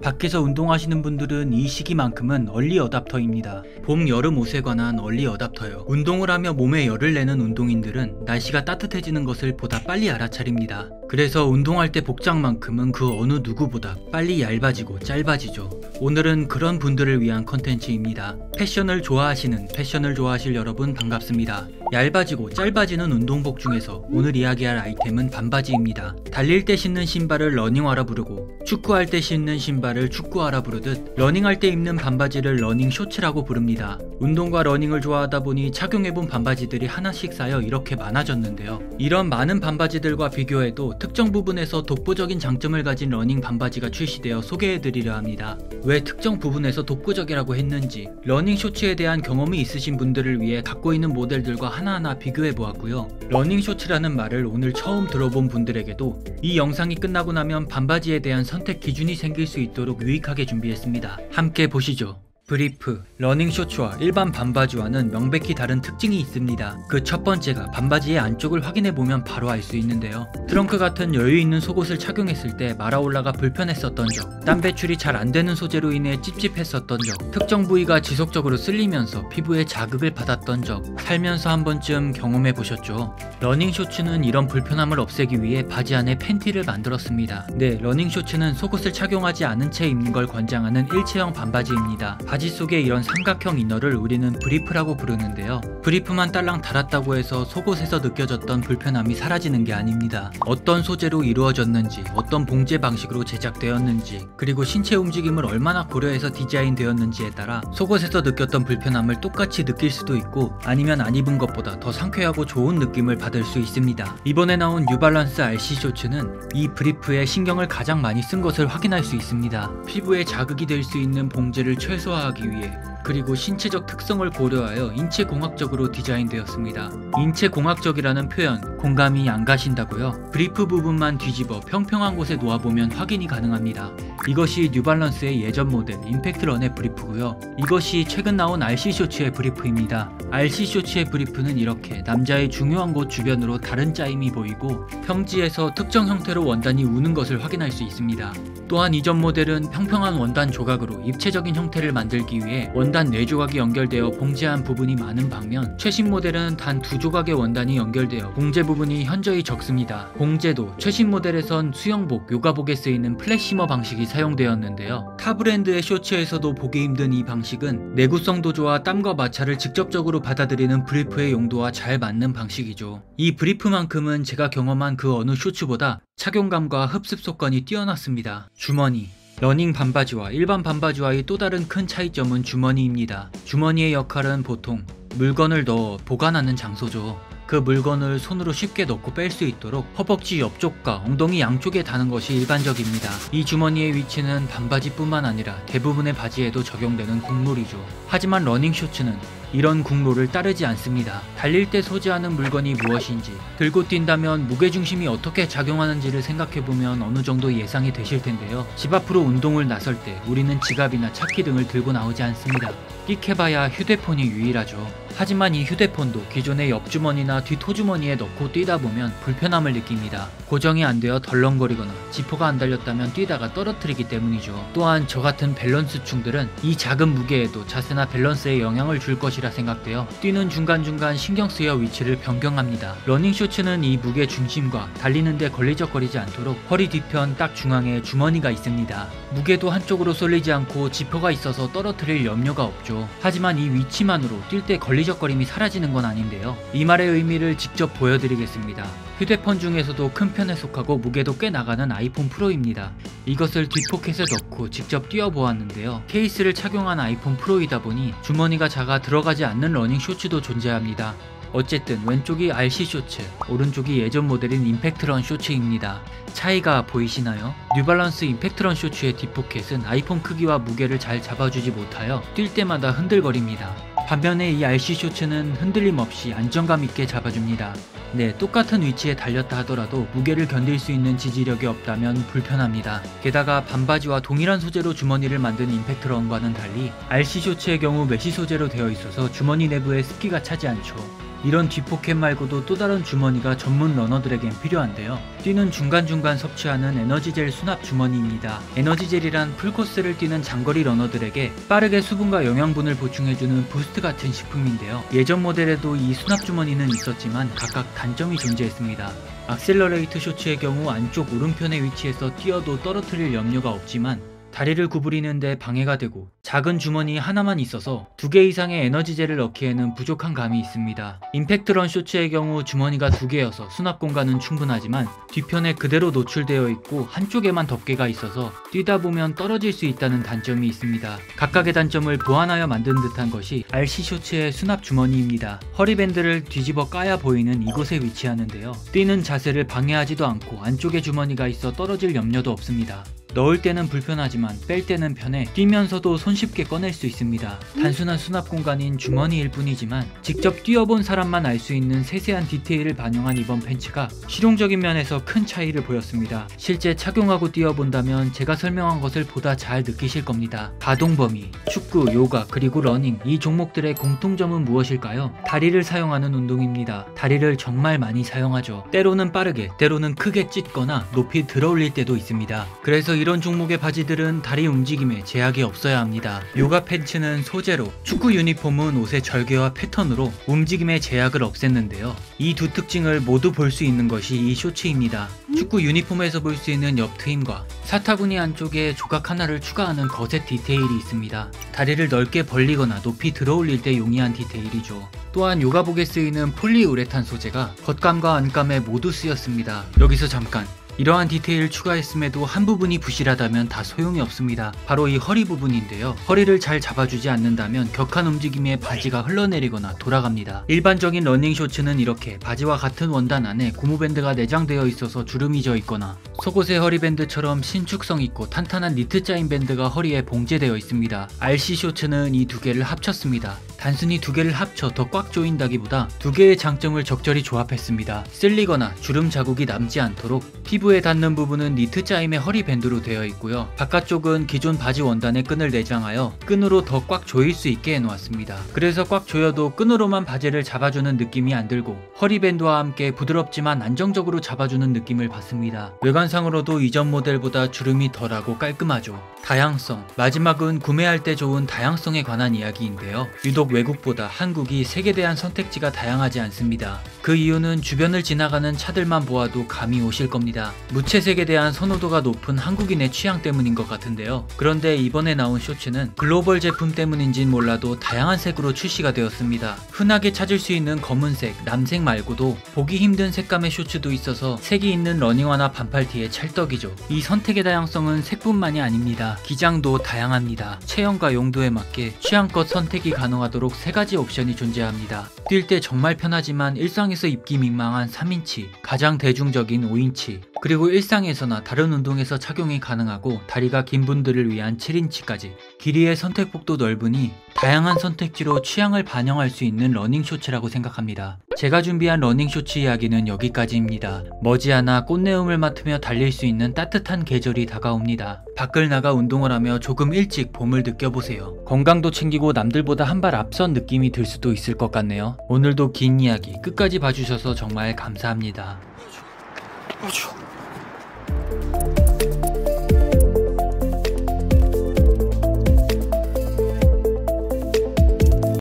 밖에서 운동하시는 분들은 이 시기만큼은 얼리 어답터입니다. 봄, 여름 옷에 관한 얼리 어답터요. 운동을 하며 몸에 열을 내는 운동인들은 날씨가 따뜻해지는 것을 보다 빨리 알아차립니다. 그래서 운동할 때 복장만큼은 그 어느 누구보다 빨리 얇아지고 짧아지죠. 오늘은 그런 분들을 위한 컨텐츠입니다. 패션을 좋아하실 여러분 반갑습니다. 얇아지고 짧아지는 운동복 중에서 오늘 이야기할 아이템은 반바지입니다. 달릴 때 신는 신발을 러닝화라 부르고 축구할 때 신는 신발을 축구화라 부르듯 러닝할 때 입는 반바지를 러닝 쇼츠라고 부릅니다. 운동과 러닝을 좋아하다 보니 착용해본 반바지들이 하나씩 쌓여 이렇게 많아졌는데요. 이런 많은 반바지들과 비교해도 특정 부분에서 독보적인 장점을 가진 러닝 반바지가 출시되어 소개해드리려 합니다. 왜 특정 부분에서 독보적이라고 했는지 러닝 쇼츠에 대한 경험이 있으신 분들을 위해 갖고 있는 모델들과 하나하나 비교해보았고요. 러닝 쇼츠라는 말을 오늘 처음 들어본 분들에게도 이 영상이 끝나고 나면 반바지에 대한 선택 기준이 생길 수 있도록 유익하게 준비했습니다. 함께 보시죠. 브리프, 러닝 쇼츠와 일반 반바지와는 명백히 다른 특징이 있습니다. 그 첫 번째가 반바지의 안쪽을 확인해보면 바로 알 수 있는데요. 트렁크 같은 여유있는 속옷을 착용했을 때 말아올라가 불편했었던 적, 땀 배출이 잘 안되는 소재로 인해 찝찝했었던 적, 특정 부위가 지속적으로 쓸리면서 피부에 자극을 받았던 적, 살면서 한 번쯤 경험해보셨죠? 러닝 쇼츠는 이런 불편함을 없애기 위해 바지 안에 팬티를 만들었습니다. 네, 러닝 쇼츠는 속옷을 착용하지 않은 채 입는 걸 권장하는 일체형 반바지입니다. 바지 속에 이런 삼각형 이너를 우리는 브리프라고 부르는데요. 브리프만 딸랑 달았다고 해서 속옷에서 느껴졌던 불편함이 사라지는 게 아닙니다. 어떤 소재로 이루어졌는지, 어떤 봉제 방식으로 제작되었는지, 그리고 신체 움직임을 얼마나 고려해서 디자인되었는지에 따라 속옷에서 느꼈던 불편함을 똑같이 느낄 수도 있고 아니면 안 입은 것보다 더 상쾌하고 좋은 느낌을 받을 수 있습니다. 이번에 나온 뉴발란스 RC 쇼츠는 이 브리프에 신경을 가장 많이 쓴 것을 확인할 수 있습니다. 피부에 자극이 될 수 있는 봉제를 최소화하기 위해, 그리고 신체적 특성을 고려하여 인체공학적으로 디자인되었습니다. 인체공학적이라는 표현 공감이 안 가신다고요? 브리프 부분만 뒤집어 평평한 곳에 놓아보면 확인이 가능합니다. 이것이 뉴발란스의 예전 모델 임팩트런의 브리프고요. 이것이 최근 나온 RC 쇼츠의 브리프입니다. RC 쇼츠의 브리프는 이렇게 남자의 중요한 곳 주변으로 다른 짜임이 보이고 평지에서 특정 형태로 원단이 우는 것을 확인할 수 있습니다. 또한 이전 모델은 평평한 원단 조각으로 입체적인 형태를 만들기 위해 원단 4조각이 연결되어 봉제한 부분이 많은 반면 최신 모델은 단 2조각의 원단이 연결되어 봉제 부분이 현저히 적습니다. 봉제도 최신 모델에선 수영복, 요가복에 쓰이는 플랫시머 방식이 사용되었는데요. 타 브랜드의 쇼츠에서도 보기 힘든 이 방식은 내구성 도조와 땀과 마찰을 직접적으로 받아들이는 브리프의 용도와 잘 맞는 방식이죠. 이 브리프만큼은 제가 경험한 그 어느 쇼츠보다 착용감과 흡습 속건이 뛰어났습니다. 주머니, 러닝 반바지와 일반 반바지와의 또 다른 큰 차이점은 주머니입니다. 주머니의 역할은 보통 물건을 넣어 보관하는 장소죠. 그 물건을 손으로 쉽게 넣고 뺄 수 있도록 허벅지 옆쪽과 엉덩이 양쪽에 다는 것이 일반적입니다. 이 주머니의 위치는 반바지뿐만 아니라 대부분의 바지에도 적용되는 국룰이죠. 하지만 러닝 쇼츠는 이런 국룰을 따르지 않습니다. 달릴 때 소지하는 물건이 무엇인지, 들고 뛴다면 무게중심이 어떻게 작용하는지를 생각해보면 어느 정도 예상이 되실 텐데요. 집 앞으로 운동을 나설 때 우리는 지갑이나 차키 등을 들고 나오지 않습니다. 끽해봐야 휴대폰이 유일하죠. 하지만 이 휴대폰도 기존의 옆주머니나 뒷토주머니에 넣고 뛰다 보면 불편함을 느낍니다. 고정이 안 되어 덜렁거리거나 지퍼가 안 달렸다면 뛰다가 떨어뜨리기 때문이죠. 또한 저 같은 밸런스충들은 이 작은 무게에도 자세나 밸런스에 영향을 줄 것이라 생각되어 뛰는 중간중간 신경 쓰여 위치를 변경합니다. 러닝 쇼츠는 이 무게 중심과 달리는데 걸리적거리지 않도록 허리 뒤편 딱 중앙에 주머니가 있습니다. 무게도 한쪽으로 쏠리지 않고 지퍼가 있어서 떨어뜨릴 염려가 없죠. 하지만 이 위치만으로 뛸 때 걸리적거림이 사라지는 건 아닌데요. 이 말의 의미를 직접 보여드리겠습니다. 휴대폰 중에서도 큰 편에 속하고 무게도 꽤 나가는 아이폰 프로입니다. 이것을 뒷포켓에 넣고 직접 뛰어보았는데요. 케이스를 착용한 아이폰 프로이다 보니 주머니가 작아 들어가지 않는 러닝 쇼츠도 존재합니다. 어쨌든 왼쪽이 RC 쇼츠, 오른쪽이 예전 모델인 임팩트런 쇼츠입니다. 차이가 보이시나요? 뉴발란스 임팩트런 쇼츠의 뒷포켓은 아이폰 크기와 무게를 잘 잡아주지 못하여 뛸 때마다 흔들거립니다. 반면에 이 RC 쇼츠는 흔들림 없이 안정감 있게 잡아줍니다. 네, 똑같은 위치에 달렸다 하더라도 무게를 견딜 수 있는 지지력이 없다면 불편합니다. 게다가 반바지와 동일한 소재로 주머니를 만든 임팩트런과는 달리 RC 쇼츠의 경우 메쉬 소재로 되어 있어서 주머니 내부에 습기가 차지 않죠. 이런 뒷포켓 말고도 또 다른 주머니가 전문 러너들에겐 필요한데요. 뛰는 중간중간 섭취하는 에너지젤 수납 주머니입니다. 에너지젤이란 풀코스를 뛰는 장거리 러너들에게 빠르게 수분과 영양분을 보충해주는 부스트 같은 식품인데요. 예전 모델에도 이 수납 주머니는 있었지만 각각 단점이 존재했습니다. 악셀러레이트 쇼츠의 경우 안쪽 오른편에 위치해서 뛰어도 떨어뜨릴 염려가 없지만 다리를 구부리는데 방해가 되고 작은 주머니 하나만 있어서 2개 이상의 에너지젤을 넣기에는 부족한 감이 있습니다. 임팩트런 쇼츠의 경우 주머니가 2개여서 수납 공간은 충분하지만 뒤편에 그대로 노출되어 있고 한쪽에만 덮개가 있어서 뛰다 보면 떨어질 수 있다는 단점이 있습니다. 각각의 단점을 보완하여 만든 듯한 것이 RC 쇼츠의 수납 주머니입니다. 허리밴드를 뒤집어 까야 보이는 이곳에 위치하는데요. 뛰는 자세를 방해하지도 않고 안쪽에 주머니가 있어 떨어질 염려도 없습니다. 넣을 때는 불편하지만 뺄 때는 편해 뛰면서도 손쉽게 꺼낼 수 있습니다. 단순한 수납 공간인 주머니일 뿐이지만 직접 뛰어본 사람만 알 수 있는 세세한 디테일을 반영한 이번 팬츠가 실용적인 면에서 큰 차이를 보였습니다. 실제 착용하고 뛰어본다면 제가 설명한 것을 보다 잘 느끼실 겁니다. 가동 범위, 축구, 요가, 그리고 러닝 이 종목들의 공통점은 무엇일까요? 다리를 사용하는 운동입니다. 다리를 정말 많이 사용하죠. 때로는 빠르게, 때로는 크게 찢거나 높이 들어올릴 때도 있습니다. 그래서 이런 종목의 바지들은 다리 움직임에 제약이 없어야 합니다. 요가 팬츠는 소재로, 축구 유니폼은 옷의 절개와 패턴으로 움직임의 제약을 없앴는데요. 이 두 특징을 모두 볼 수 있는 것이 이 쇼츠입니다. 축구 유니폼에서 볼 수 있는 옆 트임과 사타구니 안쪽에 조각 하나를 추가하는 거셋 디테일이 있습니다. 다리를 넓게 벌리거나 높이 들어올릴 때 용이한 디테일이죠. 또한 요가복에 쓰이는 폴리우레탄 소재가 겉감과 안감에 모두 쓰였습니다. 여기서 잠깐, 이러한 디테일 추가했음에도 한 부분이 부실하다면 다 소용이 없습니다. 바로 이 허리 부분인데요. 허리를 잘 잡아주지 않는다면 격한 움직임에 바지가 흘러내리거나 돌아갑니다. 일반적인 러닝 쇼츠는 이렇게 바지와 같은 원단 안에 고무밴드가 내장되어 있어서 주름이 져 있거나 속옷의 허리밴드처럼 신축성 있고 탄탄한 니트 짜인 밴드가 허리에 봉제되어 있습니다. RC 쇼츠는 이 두 개를 합쳤습니다. 단순히 두 개를 합쳐 더 꽉 조인다기보다 두 개의 장점을 적절히 조합했습니다. 쓸리거나 주름 자국이 남지 않도록 피부에 닿는 부분은 니트 짜임의 허리밴드로 되어 있고요. 바깥쪽은 기존 바지 원단의 끈을 내장하여 끈으로 더 꽉 조일 수 있게 해놓았습니다. 그래서 꽉 조여도 끈으로만 바지를 잡아주는 느낌이 안 들고 허리밴드와 함께 부드럽지만 안정적으로 잡아주는 느낌을 받습니다. 외관상으로도 이전 모델보다 주름이 덜하고 깔끔하죠. 다양성, 마지막은 구매할 때 좋은 다양성에 관한 이야기인데요. 유독 외국보다 한국이 색에 대한 선택지가 다양하지 않습니다. 그 이유는 주변을 지나가는 차들만 보아도 감이 오실 겁니다. 무채색에 대한 선호도가 높은 한국인의 취향 때문인 것 같은데요. 그런데 이번에 나온 쇼츠는 글로벌 제품 때문인진 몰라도 다양한 색으로 출시가 되었습니다. 흔하게 찾을 수 있는 검은색, 남색 말고도 보기 힘든 색감의 쇼츠도 있어서 색이 있는 러닝화나 반팔티의 찰떡이죠. 이 선택의 다양성은 색뿐만이 아닙니다. 기장도 다양합니다. 체형과 용도에 맞게 취향껏 선택이 가능하도록 3가지 옵션이 존재합니다. 뛸 때 정말 편하지만 일상에서 입기 민망한 3인치, 가장 대중적인 5인치, 그리고 일상에서나 다른 운동에서 착용이 가능하고 다리가 긴 분들을 위한 7인치까지 길이의 선택폭도 넓으니 다양한 선택지로 취향을 반영할 수 있는 러닝 쇼츠라고 생각합니다. 제가 준비한 러닝 쇼츠 이야기는 여기까지입니다. 머지않아 꽃내음을 맡으며 달릴 수 있는 따뜻한 계절이 다가옵니다. 밖을 나가 운동을 하며 조금 일찍 봄을 느껴보세요. 건강도 챙기고 남들보다 한 발 앞선 느낌이 들 수도 있을 것 같네요. 오늘도 긴 이야기 끝까지 봐주셔서 정말 감사합니다.